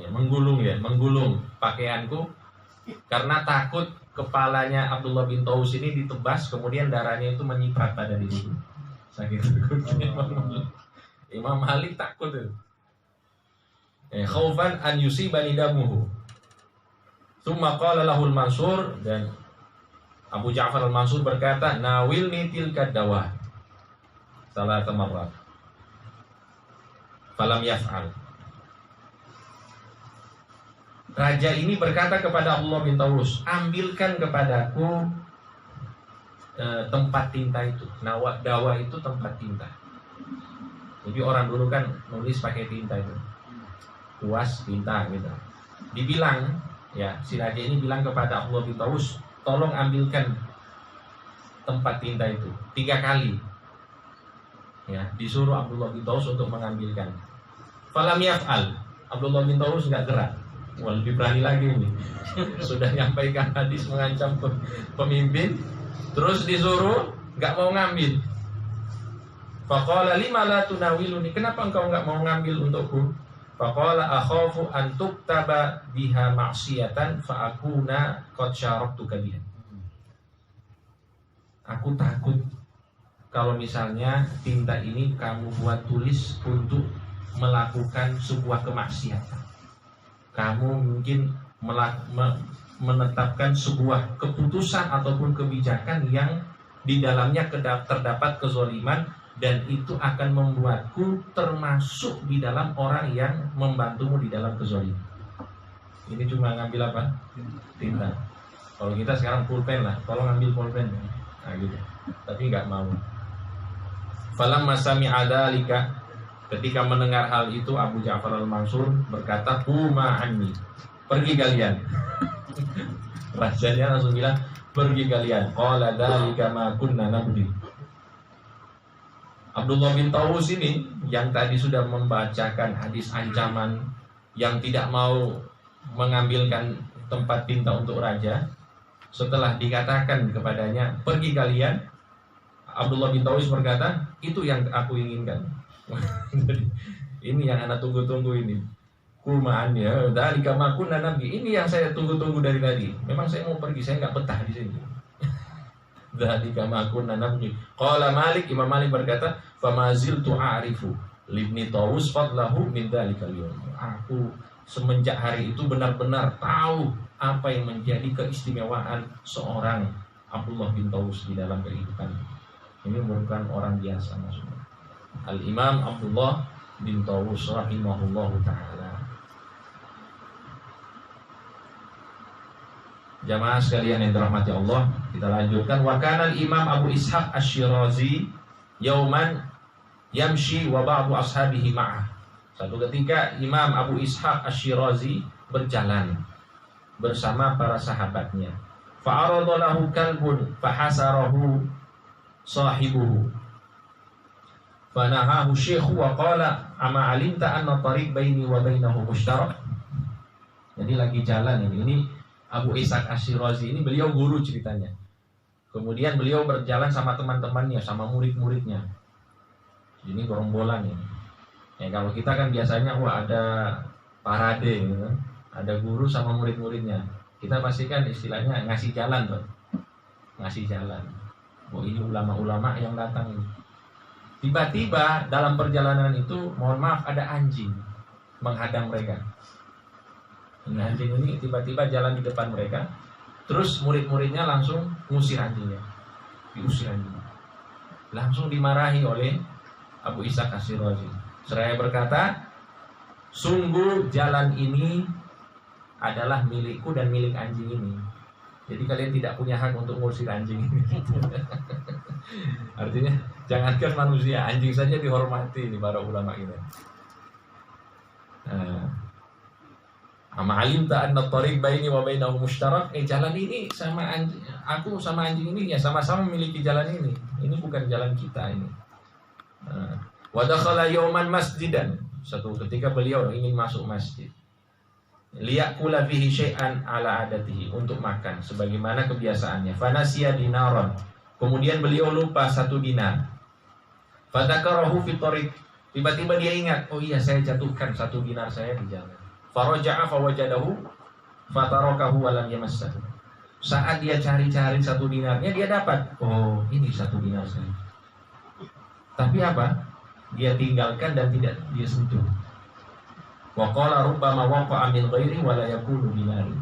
menggulung pakaianku karena takut kepalanya Abdullah bin Tawus ini ditebas, kemudian darahnya itu menyiprat pada diriku. Saking takutnya Imam Malik takut itu. Khaufan an yusibani damuhu. Tsumma qala lahul Mansur, dan Abu Ja'far Al-Mansur berkata, nawilni tilka dawa salata marrat. Falam yaf'al. Raja ini berkata kepada Abdullah bin Tawus, ambilkan kepadaku tempat tinta itu. Dawa itu tempat tinta. Jadi orang dulu kan nulis pakai tinta itu, kuas tinta gitu. Dibilang, ya si raja ini bilang kepada Abdullah bin Tawus, tolong ambilkan tempat tinta itu 3 kali. Ya, disuruh Abdullah bin Tawus untuk mengambilkan. Falam yaf'al. Abdullah bin Tawus enggak gerak. Wah, lebih berani lagi ini. Sudah nyampaikan hadis mengancam pemimpin, terus disuruh enggak mau ngambil. Faqala lima la tunawiluni, kenapa engkau enggak mau ngambil untukku? Faqala akhafu an tuktaba biha ma'siyatan fa akuna qad syaraktuka biha. Aku takut kalau misalnya tinta ini kamu buat tulis untuk melakukan sebuah kemaksiatan. Kamu mungkin menetapkan sebuah keputusan ataupun kebijakan yang di dalamnya terdapat kezaliman, dan itu akan membuatku termasuk di dalam orang yang membantumu di dalam kezaliman. Ini cuma ngambil apa? Tinta. Kalau kita sekarang pulpen lah, tolong ambil pulpen. Nah gitu. Tapi nggak mau. Falamma sami'a dzalika, ketika mendengar hal itu, Abu Ja'far Al-Mansur berkata, "Quma anni." Pergi kalian. Rajanya langsung bilang, "Pergi kalian." Qala dzalika ma kunna nabdi. Abdullah bin Tawus ini yang tadi sudah membacakan hadis ancaman, yang tidak mau mengambilkan tempat tinta untuk raja, setelah dikatakan kepadanya, "Pergi kalian," Abdullah bin Tawus berkata, "Itu yang aku inginkan." Ini yang anak tunggu-tunggu ini. Kumaannya dari kamakun nabi, ini yang saya tunggu-tunggu dari tadi. Memang saya mau pergi, saya nggak betah di sini. Dari kamakun nabi. Qala Malik, Imam Malik berkata, famaziltu a'rifu libni Tawus fadlahu min dzalikal yawm. Aku semenjak hari itu benar-benar tahu apa yang menjadi keistimewaan seorang Abdullah bin Tawus di dalam kehidupan. Ini merupakan orang biasa maksudnya. Al-Imam Abdullah bin Tawus rahimahullahu ta'ala. Jamaah sekalian yang dirahmati Allah, kita lanjutkan. Wa kana al-Imam Abu Ishaq Asy-Syirazi yauman yamshi wa ba'du ashabihi ma'ah. Satu ketika Imam Abu Ishaq Asy-Syirazi berjalan bersama para sahabatnya. Fa'arada lahu kalbun fahasarahu sahibuhu. Fanahahu syekhu wa qala ama alimta anna tariq baini wa bainahu mushtarak. Jadi lagi jalan ini Abu Ishaq Asy-Syirazi ini beliau guru ceritanya. Kemudian beliau berjalan sama teman-temannya, sama murid-muridnya. Ini gerombolan ini. Ya kalau kita kan biasanya ada parade gitu. Ada guru sama murid-muridnya. Kita pastikan istilahnya ngasih jalan tuh. Ngasih jalan. Oh ini ulama-ulama yang datang ini. Tiba-tiba dalam perjalanan itu, mohon maaf, ada anjing menghadang mereka. Nah, anjing ini tiba-tiba jalan di depan mereka. Terus murid-muridnya langsung ngusir anjingnya. Diusir anjingnya. Langsung dimarahi oleh Abu Ishaq Asy-Syirazi. Seraya berkata, sungguh jalan ini adalah milikku dan milik anjing ini. Jadi kalian tidak punya hak untuk ngusir anjing ini. Artinya jangankan manusia, anjing saja dihormati ini para ulama kita. Ama alimta anna tariq baini wa bainahu mushtarak. Jalan ini sama anjing, aku sama anjing ini ya sama-sama memiliki jalan ini. Ini bukan jalan kita ini. Wa dakhala yawman masjidan. Satu ketika beliau ingin masuk masjid. Liyakula fihi syai'an ala adatihi, untuk makan sebagaimana kebiasaannya. Fanasiya dinaron. Kemudian beliau lupa 1 dinar. Fadzakarahu fi tariq. Tiba-tiba dia ingat, oh iya saya jatuhkan 1 dinar saya di jalan. Faraja'a fawajadahu fatarakahu wa lam yamassahu. Saat dia cari-cari 1 dinarnya, dia dapat. Oh, ini 1 dinar saya. Tapi apa? Dia tinggalkan dan tidak dia sentuh. Wa qala rubbama waqa'a min ghairi wa la yakunu dinari.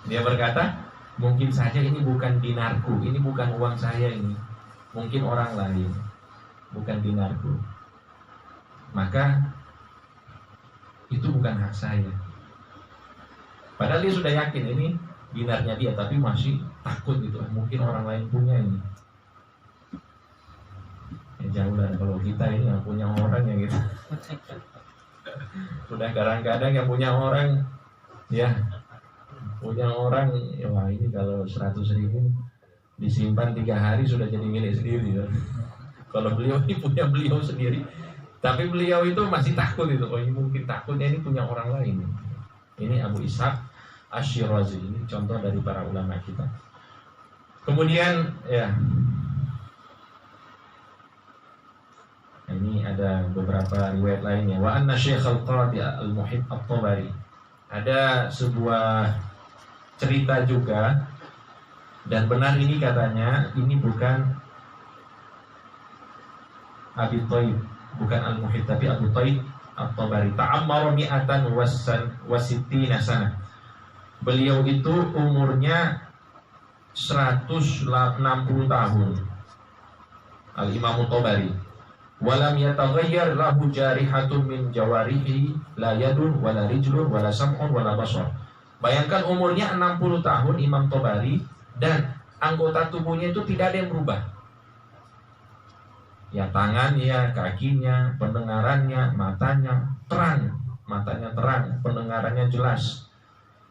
Dia berkata, mungkin saja ini bukan dinarku, ini bukan uang saya ini. Mungkin orang lain, bukan dinarku. Maka itu bukan hak saya. Padahal dia sudah yakin ini dinarnya dia, tapi masih takut gitu. Mungkin orang lain punya ini. Ya jauh lah kalau kita ini yang punya orang yang gitu. Sudah kadang-kadang yang punya orang, ya punya orang, ya wah ini kalau 100.000 disimpan 3 hari sudah jadi milik sendiri. Ya. Kalau beliau ini punya beliau sendiri. Tapi beliau itu masih takut itu. Oh ini mungkin takutnya ini punya orang lain. Ini Abu Ishaq Asy-Syirazi. Ini contoh dari para ulama kita. Kemudian ya, ini ada beberapa riwayat lainnya. Wa anna Syekh Al-Qadi Al-Muhib At-Tabari. Ada sebuah cerita juga, dan benar ini katanya, ini bukan Abi Thaib, bukan Al-Muhib, tapi Abu Thaib At-Tabari. Ta'ammara mi'atan wasittina sana. Beliau itu umurnya 160 tahun. Al-Imam At-Tabari. Walam yataghayyar lahu jarihatun min jawarihi la yadun wala rijlun wala sam'un wala basar. Bayangkan umurnya 60 tahun Imam Tabari, dan anggota tubuhnya itu tidak ada yang berubah. Ya tangannya, kakinya, pendengarannya, matanya terang, pendengarannya jelas.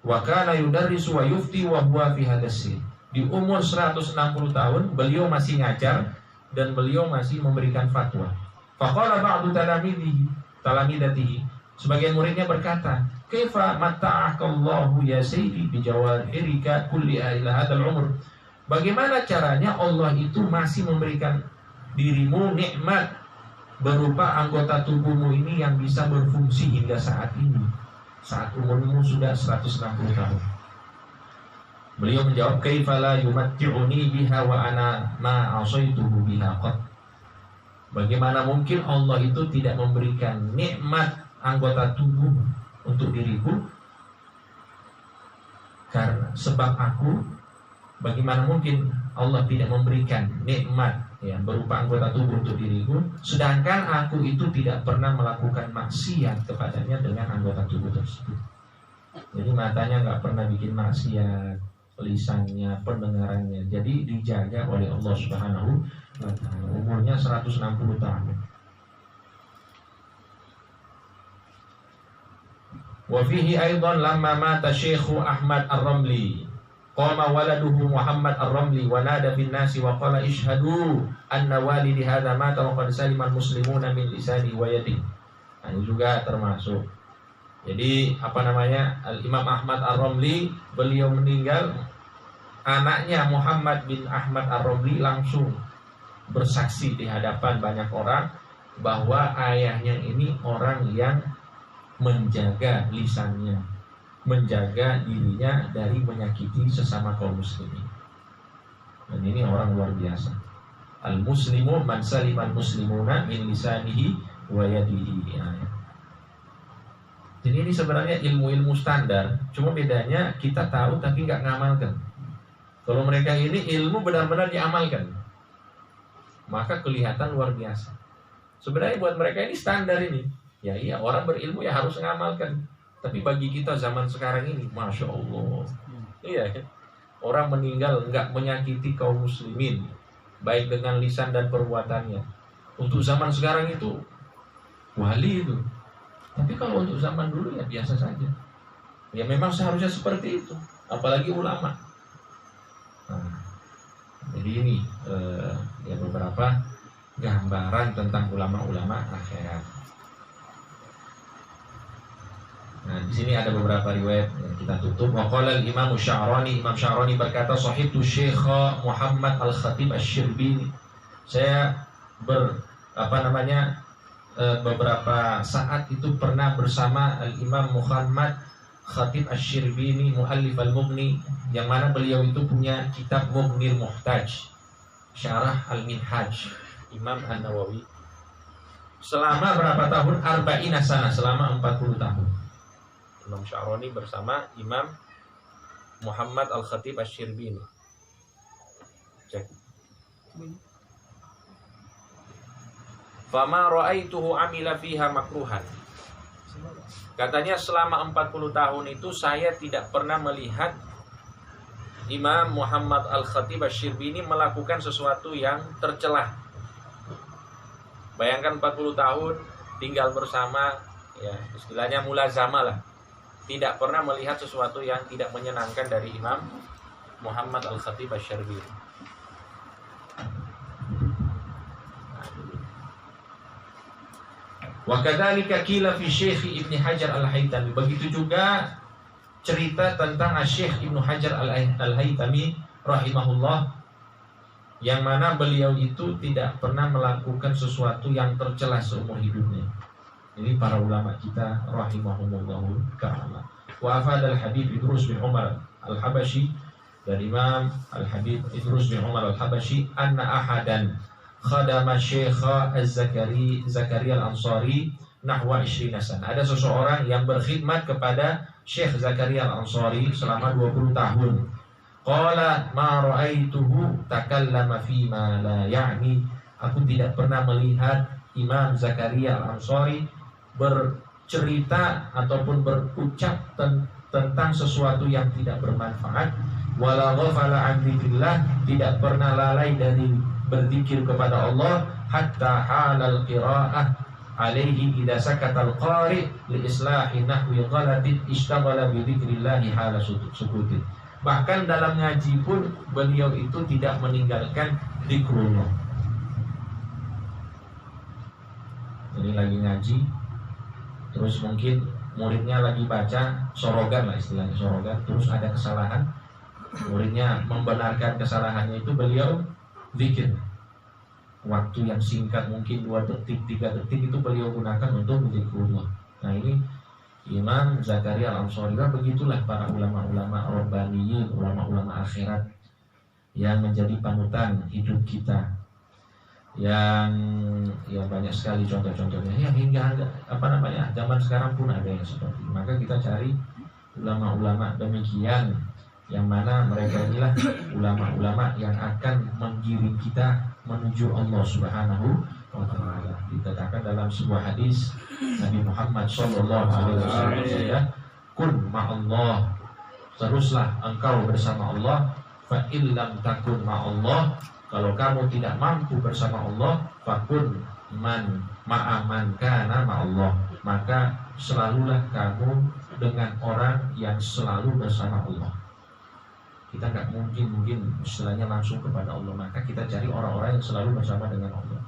Wa kana yudarrisu wa yufti wa huwa fi hadasi. Di umur 160 tahun beliau masih ngajar dan beliau masih memberikan fatwa. Faqala ba'du talamidatihi. Sebagian muridnya berkata, "Kaifa mata'akallahu ya sayyidi bi jawahirika kulliha ila hadzal umur?" Bagaimana caranya Allah itu masih memberikan dirimu nikmat berupa anggota tubuhmu ini yang bisa berfungsi hingga saat ini, saat umurmu sudah 160 tahun. Beliau menjawab, "Kaifa la yumatti'uni biha wa ana ma 'asaituhu biha qat." Bagaimana mungkin Allah itu tidak memberikan nikmat anggota tubuh untuk diriku, karena sebab aku Bagaimana mungkin Allah tidak memberikan nikmat ya berupa anggota tubuh untuk diriku, sedangkan aku itu tidak pernah melakukan maksiat kepadanya dengan anggota tubuh tersebut. Jadi matanya nggak pernah bikin maksiat, lisannya, pendengarannya, jadi dijaga oleh Allah Subhanahu wa Ta'ala. Umurnya 160 tahun. Wa fihi aidan lamma mata Syekh Ahmad Ar-Ramli qama waladuhu Muhammad Ar-Ramli wa nada bin nasi wa qala ishhadu anna walidi hadha mata wa qad salima al-muslimuna min lisani wa yadihi. Nah, ini juga termasuk. Jadi Al-Imam Ahmad Ar-Ramli, beliau meninggal, anaknya Muhammad bin Ahmad Ar-Ramli langsung bersaksi di hadapan banyak orang bahwa ayahnya ini orang yang menjaga lisannya, menjaga dirinya dari menyakiti sesama kaum muslimin. Dan ini orang luar biasa. Al-muslimu man saliman muslimuna min lisanihi wa yadihi. Jadi ini sebenarnya ilmu-ilmu standar, cuma bedanya kita tahu tapi nggak ngamalkan. Kalau mereka ini ilmu benar-benar diamalkan, maka kelihatan luar biasa. Sebenarnya buat mereka ini standar ini. Ya iya, orang berilmu ya harus ngamalkan. Tapi bagi kita zaman sekarang ini, Masya Allah, iya kan? Orang meninggal nggak menyakiti kaum muslimin, baik dengan lisan dan perbuatannya. Untuk zaman sekarang itu wali itu. Tapi kalau untuk zaman dulu ya biasa saja. Ya memang seharusnya seperti itu, apalagi ulama. Nah, jadi ini ya beberapa gambaran tentang ulama-ulama akhirat. Nah, di sini ada beberapa riwayat yang kita tutup. Waqala al-Imam Sya'rani, Imam Sya'rani berkata, "Sahibtu Syekh Muhammad Al-Khatib Asy-Syirbini." Saya beberapa saat itu pernah bersama Al-Imam Muhammad Khatib Asy-Syirbini, muallif Al-Mughni, yang mana beliau itu punya kitab Mughnil Muhtaj, Syarah Al-Minhaj, Imam An-Nawawi. Selama berapa tahun? Arba'ina sana, selama 40 tahun. Imam Sya'rani bersama Imam Muhammad Al-Khatib Asy-Syirbini. Cek. Fama ra'aituhu amila fiha makruhan. Katanya selama 40 tahun itu saya tidak pernah melihat Imam Muhammad Al-Khatib Asy-Syirbini melakukan sesuatu yang tercelah. Bayangkan 40 tahun tinggal bersama, ya istilahnya mulazamah lah. Tidak pernah melihat sesuatu yang tidak menyenangkan dari Imam Muhammad Al-Khatib Asy-Syirbini. Wa kadzalika qila fi Syekh Ibnu Hajar Al-Haytami. Begitu juga cerita tentang Syekh Ibnu Hajar Al-Haytami rahimahullah, yang mana beliau itu tidak pernah melakukan sesuatu yang tercela seumur hidupnya. Ini para ulama kita rahimahumullahu ta'ala. Wa afad al-Habib Idrus bin Umar Al-Habashi, dari Imam Al-Habib Idrus bin Umar Al-Habashi, anna ahadan khadama Syekh Zakaria Al-Ansari nahwa 20 sana. Ada seseorang yang berkhidmat kepada Syekh Zakaria Al-Ansari selama 20 tahun. Qala ma ra'aituhu takallama fima la ya'ni. Aku tidak pernah melihat Imam Zakaria Al-Ansari bercerita ataupun berucap tentang sesuatu yang tidak bermanfaat. Wala ghafala an dzikrillah, tidak pernah lalai dari berzikir kepada Allah. Hatta halal qiraah alaihi idza sakatal qari li islahi nahwi ghalatin ishtaghala bi dzikrillah hala sukutin. Bahkan dalam ngaji pun beliau itu tidak meninggalkan zikrullah. Jadi lagi ngaji, terus mungkin muridnya lagi baca sorogan lah istilahnya, sorogan, terus ada kesalahan, muridnya membenarkan kesalahannya, itu beliau zikir. Waktu yang singkat, mungkin 2 detik, 3 detik, itu beliau gunakan untuk zikrullah. Nah ini Imam Zakaria Al-Ansari. Begitulah para ulama-ulama rabbaniyin, ulama-ulama akhirat yang menjadi panutan hidup kita, yang ya banyak sekali contoh-contohnya, ya hingga zaman sekarang pun ada yang seperti. Maka kita cari ulama-ulama demikian yang mana mereka inilah ulama-ulama yang akan menggiring kita menuju Allah Subhanahu wa Ta'ala. Dikatakan dalam sebuah hadis Nabi Muhammad sallallahu alaihi wasallam, kun ma'allah, teruslah engkau bersama Allah, fa illam takun ma'allah, kalau kamu tidak mampu bersama Allah, fakun ma'aman kana ma'allah, maka selalulah kamu dengan orang yang selalu bersama Allah. Kita nggak mungkin istilahnya langsung kepada Allah, maka kita cari orang-orang yang selalu bersama dengan Allah,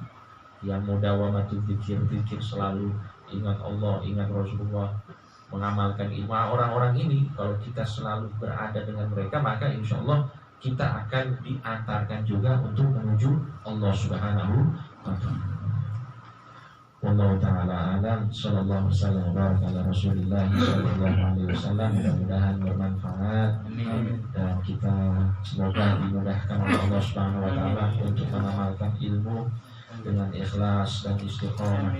yang mudawamatul zikir selalu ingat Allah, ingat Rasulullah, mengamalkan ilmu. Orang-orang ini kalau kita selalu berada dengan mereka, maka insya Allah kita akan diantarkan juga untuk menuju Allah Subhanahu wa Ta'ala. Wallahu ta'ala alam. Sallallahu wasallam wa baraka ala Rasulillah sallallahu alaihi wasallam. Mudah-mudahan bermanfaat dan kita semoga dimudahkan oleh Allah Subhanahu wa Ta'ala untuk mengamalkan ilmu dengan ikhlas dan istiqamah.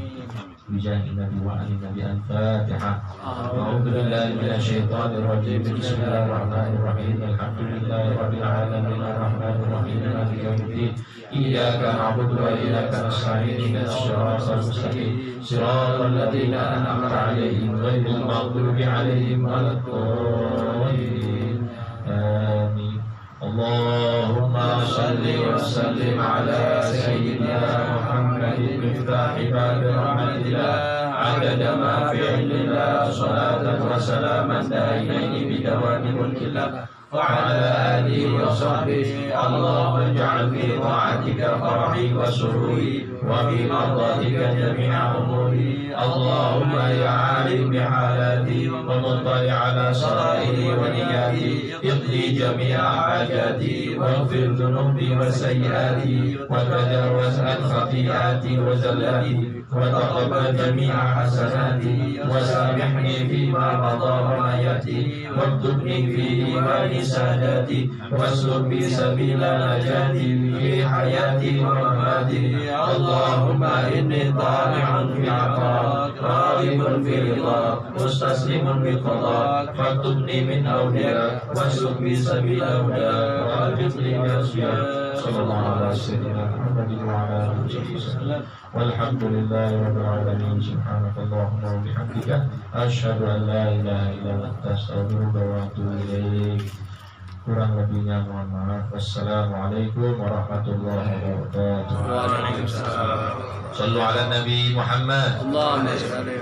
Bijahi Nabi wa ali Nabi. Al-Fatihah. A'udzu billahi minasyaitonir rajim. Bismillahirrahmanirrahim. Alhamdulillahirabbil alamin arrahmanir rahim maliki yaumiddin. Iyyaka na'budu wa iyyaka nasta'in. Ihdinas siratal mustaqim. Siratal ladzina an'amta 'alaihim ghairil maghdubi 'alaihim waladdallin. Amin. Allahumma salli wa sallim ala sayyidina Muhammadin miftahi babi rahmatillah adada ma fi ilmillah salatan wa salaman daimaini bidawami mulkillah wa ala alihi wa sahbihi. Allahumma ij'al fi ta'atika farhi wa sururi wa fi mardatika jami'a umuri. Allahumma ya alim bihalati wa muttali ala sarairi wa niyati, iqdi jami'a hajati waghfir dhunubi wa sayyiati wa tajawaz an khati'ati wa zallati wa taqabbal jami'a hasanati wa samihni fima madha wa ma yati waktubni fi imani sadati wasluk bi sabila najati fi hayati wa mamati. Allahumma inni tami'un fi 'atak ragibun fi ridhak mustaslimun bi qadak faktubni min awliya wasluk bi sabila huda wa albitli bi asfiya. Sallallahu alaihi wasallam wa ala alihi wasallam. Walhamdulillahi rabbil alamin. Subhanakallahumma wa bihamdika asyhadu an la ilaha illa anta astaghfiruka wa atubu ilaik. Kurang lebihnya mohon maaf. Wassalamualaikum warahmatullahi wabarakatuh. Waalaikumsalam. Sallu ala Nabi Muhammad. Allahumma shalli